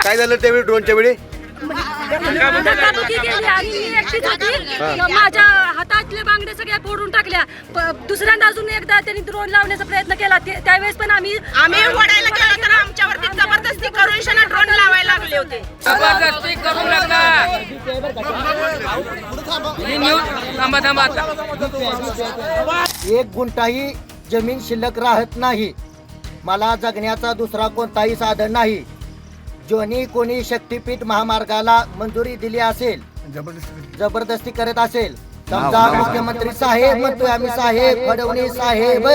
काय झालं त्यावेळी ड्रोनच्या वेळी? धक्काबुक्की केली आणि मी एकटीच होती. माझ्या हातातले बांगडे सगळ्या फोडून टाकल्या. दुसऱ्यांदा अजून एकदा त्यांनी ड्रोन लावण्याचा प्रयत्न केला. त्यावेळेस पण आम्ही वडायला गेलो तर आमच्यावरती जबरदस्ती करून ड्रोन लावायला लागले होते. जबरदस्ती करू नका. एक गुंठाही जमीन शिल्लक राहत नाही. मला जगण्याचा दुसरा कोणताही साधन नाही. जोनी कोणी शक्तीपीठ महामार्गाला मंजुरी दिली असेल, जबरदस्ती करत असेल, समजा मुख्यमंत्री साहेब म्हणतोय आम्ही, साहेब फडणवीस साहेब,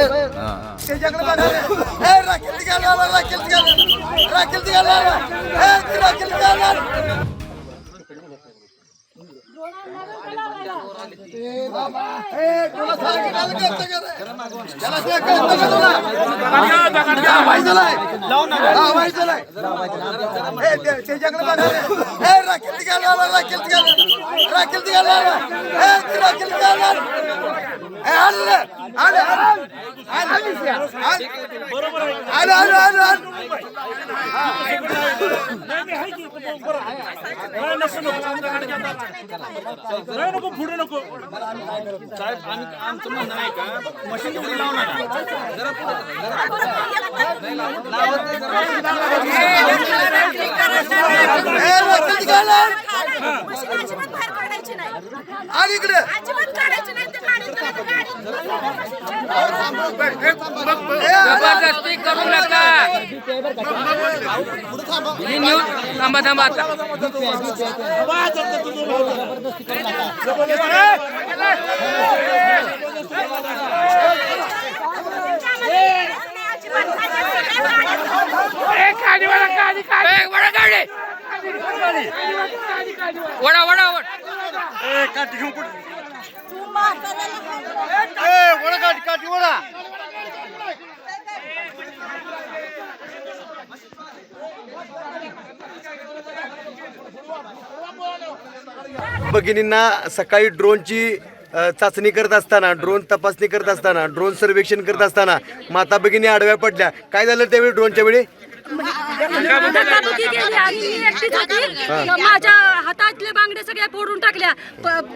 पुढे नको साहेब. आमचं म्हणणं आहे का मशीन एवढी लावणार जबरदस्ती करू नका. ही न्यूज थांबा थांबा आता. वडा वडा वडा भगिनींना सकाळी ड्रोनची चाचणी करत असताना, ड्रोन तपासणी करत असताना, ड्रोन सर्वेक्षण करत असताना माता भगिनी आडव्या पडल्या. काय झालं त्यावेळी ड्रोनच्या वेळी? धक्काबुक्की केली आणि मी एकटीच होती. माझ्या हातातले बांगडे सगळ्या फोडून टाकल्या.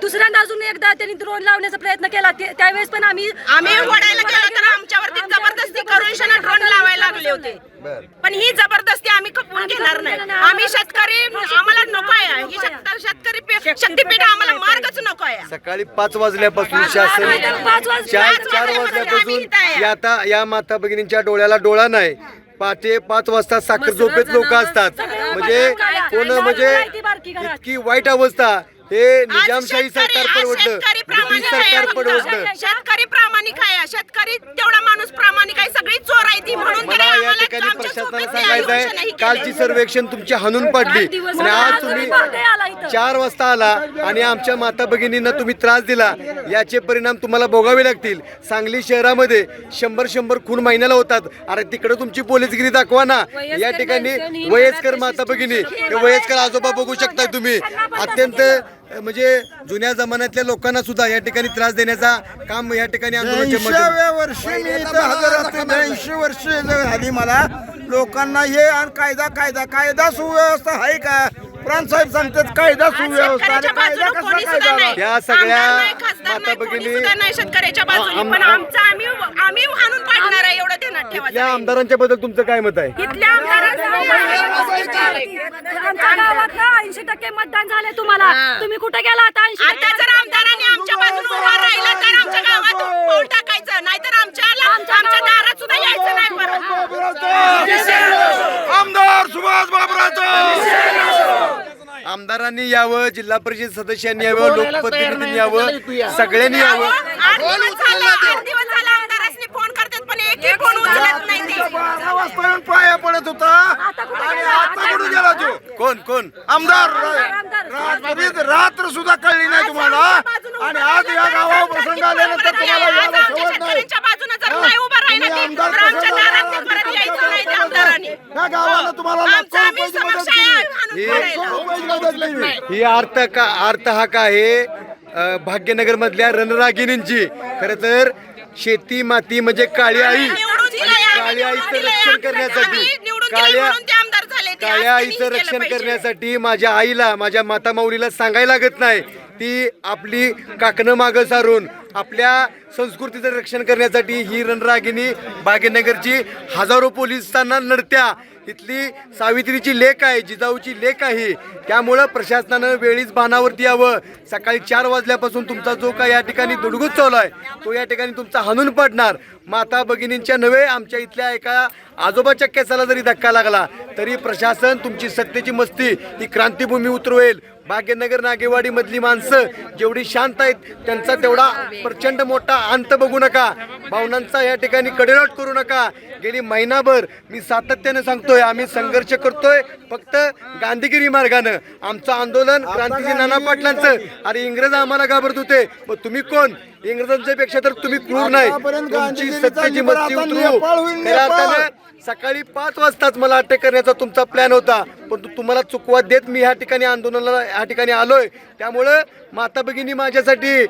दुसऱ्यांदा अजून एकदा त्यांनी ड्रोन लावण्याचा प्रयत्न केला. त्यावेळेस पण आम्ही वडायला गेलो तर आमच्यावरती जबरदस्ती करून ड्रोन लावायला लागले होते. पण ही जबरदस्ती आम्ही खपवून घेणार नाही. आम्ही शेतकरी, आम्हाला नको आहे ही शेतकरी शक्तीपीठ, आम्हाला मार्गच नको आहे. सकाळी 5 वाजल्यापासून शासन 4 वाजल्यापासून या माता भगिनींच्या डोळ्याला डोळा नाही. पहाटे 5 वाजता साखर झोपेत लोक असतात. म्हणजे कोण म्हणजे इतकी वाईट अवस्था. हे निजामशाही सरकार परवडलं, ब्रिटिश सरकार परवडलं. शेतकरी प्रामाणिक आहे, शेतकरी तेवढा माणूस प्रामाणिक आहे. सगळी चोर आहे ती. म्हणून मला या ठिकाणी प्रशासनाला सांगायचं आहे, कालची सर्वेक्षण तुमची हाणून पाडली आणि आज तुम्ही 4 वाजता आला आणि आमच्या माता भगिनींना तुम्ही त्रास दिला. याचे परिणाम तुम्हाला भोगावे लागतील. सांगली शहरामध्ये 100 खून महिन्याला होतात. अरे तिकडे तुमची पोलीसगिरी दाखवा ना. या ठिकाणी वयस्कर माता भगिनी, वयस्कर आजोबा बघू शकता तुम्ही. अत्यंत म्हणजे जुन्या जमान्यातल्या लोकांना सुद्धा या ठिकाणी त्रास देण्याचा काम या ठिकाणी 80व्या वर्षी मी इथं हजर असते. 80 वर्ष झाली मला. लोकांना हे कायदा सुव्यवस्था आहे का? प्रांतसाहेब सांगतात कायदा सुव्यवस्था. आणि कायदा कसा कायदा? त्या सगळ्या माता भगिनी शेतकऱ्याच्या बाजूने, पण आमचा आम्ही हाणून पाडणार आहे एवढं ध्यानात ठेवा. या आमदारांच्या बद्दल तुमचं काय मत आहे? इथल्या आमच्या गावात 80% मतदान झाले. तुम्हाला तुम्ही कुठे गेला आता? आता जर आमदारांनी आमच्या बाजूने उभा राहिला तर आमच्या गावात पाऊल टाकायचं, नाहीतर आमच्या दारात सुद्धा यायचं नाही. आमदार सुभाष बाबराव आमदारांनी यावं, जिल्हा परिषद सदस्यांनी यावं, लोकप्रतिनिधींनी यावं, सगळ्यांनी यावं. 8 दिवस झाला आमदारांनी फोन करतात पण एकही फोन उचलत नाही. ते 12 वाजता येऊन पाया पडत होता आणि आता कुठे गेला तो? कोण आमदार रात्र सुद्धा कळली नाही तुम्हाला. आणि आज या गावावर प्रसंग आल्यानंतर तुम्हाला याला सवड नाही. या गावाला तुम्हाला ही अर्थहाक आहे भाग्यनगर मधल्या रणरागिणींची. खर तर शेती माती म्हणजे काळी आई, काळी आईचं रक्षण करण्यासाठी काळ्या ती काळ्या आज आईचं त्यांनी रक्षण केलं पाहिजे. करण्यासाठी माझ्या आईला, माझ्या माता माऊलीला सांगायला लागत नाही. ती आपली काकणं मागं सारून आपल्या संस्कृतीचं रक्षण करण्यासाठी ही रणरागिणी भाग्यनगरची हजारो पोलिसांना लढत्या इथली सावित्रीची लेक आहे, जिजाऊची लेक आहे. त्यामुळं प्रशासनानं वेळीच बाणावरती यावं. सकाळी 4 वाजल्यापासून तुमचा जो काय या ठिकाणी दुडगूस चालू आहे तो या ठिकाणी तुमचा हाणून पडणार. माता भगिनींच्या नव्हे, आमच्या इथल्या एका आजोबाच्या केसाला जरी धक्का लागला तरी प्रशासन तुमची सत्तेची मस्ती ही क्रांतीभूमी उतरवेल. भाग्यनगर नागेवाडी मधली माणसं जेवढी शांत आहेत त्यांचा तेवढा प्रचंड मोठा अंत बघू नका. भावनांचा या ठिकाणी कडेलोट करू नका. गेली महिनाभर मी सातत्याने सांगतोय, आम्ही संघर्ष करतोय फक्त गांधीगिरी मार्गानं. आमचं आंदोलन क्रांतीजी नाना पाटलांचं. अरे इंग्रज आम्हाला घाबरत होते, मग तुम्ही कोण? इंग्रजांच्या पेक्षा तर तुम्ही क्रूर नाही. तुमची सत्तेची मस्ती उतरू. खऱ्या अर्थानं सकाळी 5 वाजताच मला अटक करण्याचा तुमचा प्लॅन होता, पण तुम्हाला चुकवा देत मी ह्या ठिकाणी आंदोलनाला ह्या ठिकाणी आलोय. त्यामुळं माता भगिनी माझ्यासाठी,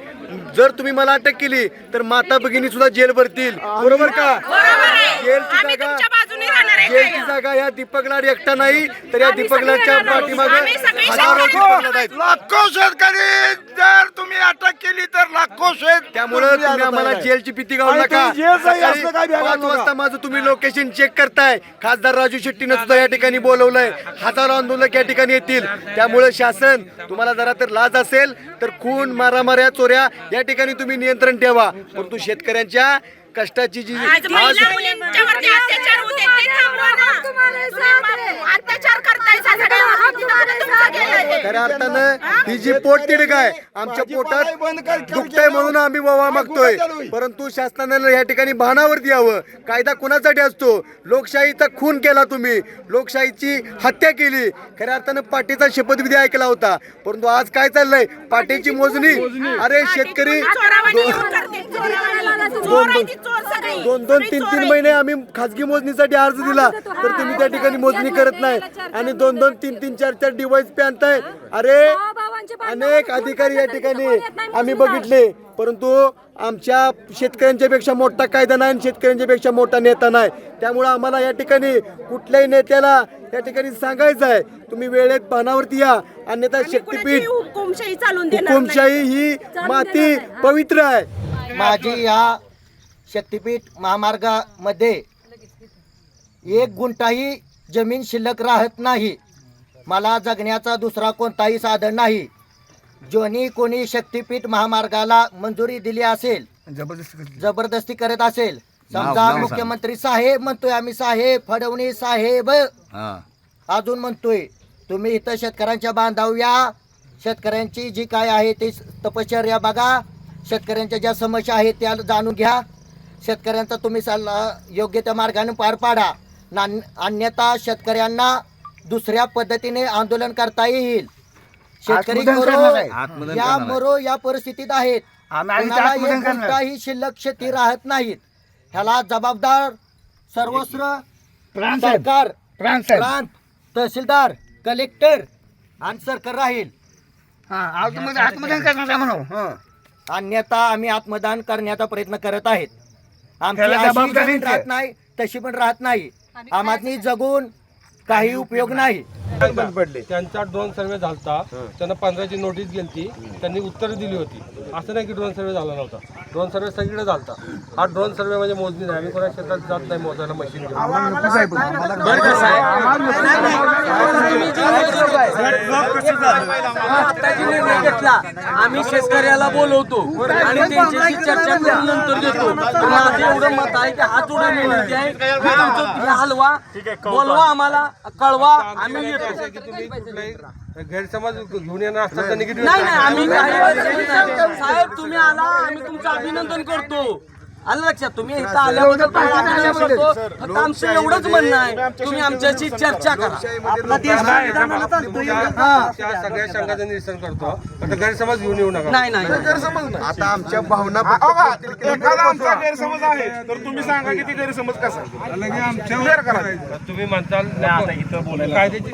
जर तुम्ही मला अटक केली तर माता भगिनी सुद्धा जेल भरतील. बरोबर का? आम्ही तुमच्या बाजूने राहणार आहे. जेलची जागा या दीपक लाड एकटा नाही, तर या दीपक लाडच्या आम्ही पाठीमागे सगळे हजारो शेतकरी दीपक लाड आहेत. लाखो शेतकरी जर तुम्ही अटक केली तर लाखो त्यामुळे तुम्ही आम्हाला जेलची भीती घालू नका. सकाळी 5 वाजता माझं तुम्ही लोकेशन चेक करताय. खासदार राजू शेट्टीनं सुद्धा या ठिकाणी बोलवलंय. हजारो आंदोलक या ठिकाणी येतील. त्यामुळे शासन तुम्हाला जरा तर लाज असेल तर खून, मारामाऱ्या, चोऱ्या या ठिकाणी तुम्ही नियंत्रण ठेवा. परंतु शेतकऱ्यांच्या कष्टाची जी आज महिला मुलींच्यावरती अत्याचार होते ते थांबवा ना. तुम्ही अत्याचार करताय सगळ्यावर. तुमचं केलंय ते. खऱ्या अर्थानं ही जी पोटतिडक आहे, आमच्या पोटात दुखतंय म्हणून आम्ही वावा मागतोय. परंतु शासनानं या ठिकाणी भानावरती यावं. कायदा कुणासाठी असतो? लोकशाहीचा खून केला तुम्ही, लोकशाहीची हत्या केली. खऱ्या अर्थानं पाटीचा शपथविधी ऐकला होता, परंतु आज काय चाललंय? पाटीची मोजणी. अरे शेतकरी चोरावानी येऊन करतील. चोर आहे ती, चोर सगळी. 2-2, 3-3 महिने आम्ही खाजगी मोजणीसाठी अर्ज दिला तर तुम्ही त्या ठिकाणी मोजणी करत नाही आणि 2-2, 3-3, 4-4 डिवाइस पे आणताय. अरे अनेक अधिकारी या ठिकाणी आम्ही बघितले, परंतु आमच्या शेतकऱ्यांच्या पेक्षा मोठा कायदा नाही आणि शेतकऱ्यांच्या पेक्षा मोठा नेता नाही. त्यामुळे आम्हाला या ठिकाणी कुठल्याही नेत्याला या ठिकाणी सांगायचं आहे, तुम्ही वेळेत भानावरती या, अन्यथा शक्तीपीठ हुकुमशाही चालून देणार नाही. हुकुमशाही ही माती पवित्र आहे. माझी या शक्तीपीठ महामार्गामध्ये 1 गुंठाही जमीन शिल्लक राहत नाही. मला जगण्याचा दुसरा कोणताही साधन नाही. जोनी कोणी शक्तीपीठ महामार्गाला मंजुरी दिली असेल, जबरदस्ती करत असेल, समजा मुख्यमंत्री साहेब म्हणतोय आम्ही, साहेब फडणवीस साहेब अजून म्हणतोय, तुम्ही इथं शेतकऱ्यांच्या बांधाव या. शेतकऱ्यांची जी काय आहे ती तपश्चर्या बघा. शेतकऱ्यांच्या ज्या समस्या आहेत त्या जाणून घ्या. शेतकऱ्यांचा तुम्ही सल्ला योग्य त्या मार्गाने पार पाडा. अन्यथा शेतकऱ्यांना दुसऱ्या पद्धतीने आंदोलन करता येईल. शेतकरी मरो या परिस्थितीत आहेत. कोणाला 1 गुंठाही शिल्लक शेती राहत नाहीत. ह्याला जबाबदार सर्वस्व सरकार, प्रांत, तहसीलदार, कलेक्टर आणि सरकार राहील. अन्यथा आम्ही आत्मदान करण्याचा प्रयत्न करत आहेत. आमची अशी जमीन राहत नाही, तशी पण राहत नाही. आम्हाला जगून काही उपयोग नाही. त्यांचा ड्रोन सर्वे झालता, त्यांना 15ची नोटीस गेलती, त्यांनी उत्तर दिली होती. असं नाही की ड्रोन सर्वे झाला नव्हता. ड्रोन सर्वे सगळीकडे झालता. हा ड्रोन सर्वे म्हणजे मोजणी नाही. आम्ही कोणा शेतात जात नाही मोजायला मशीन घेऊन. आम्ही शेतकऱ्याला बोलवतो आणि त्यांच्याशी चर्चा करून नंतर देतो. माझं एवढं मत आहे की हा जोडा विनंती आहे, तुमचं हलवा, बोलवा, आम्हाला कळवा, आम्ही येतो. तुम्ही कुठलाही गैरसमज घेऊन येणार असतात तर निगेटिव्ह नाही नाही, आम्ही काही साहेब तुम्ही आला, आम्ही तुमचं अभिनंदन करतो. आलं लक्षात? तुम्ही इथं आल्याबद्दल करतो. फक्त आमचं एवढंच म्हणणं आहे, तुम्ही आमच्याशी चर्चा करा. सगळ्या शंकाचं निरसन करतो, फक्त गैरसमज घेऊन येऊ नका. नाही नाही, आता आमच्या भावना एखादा आमचा गैरसमज आहे तर तुम्ही सांगा की ती गैरसमज कसा क्लिअर करा. तुम्ही म्हणताल कायद्याची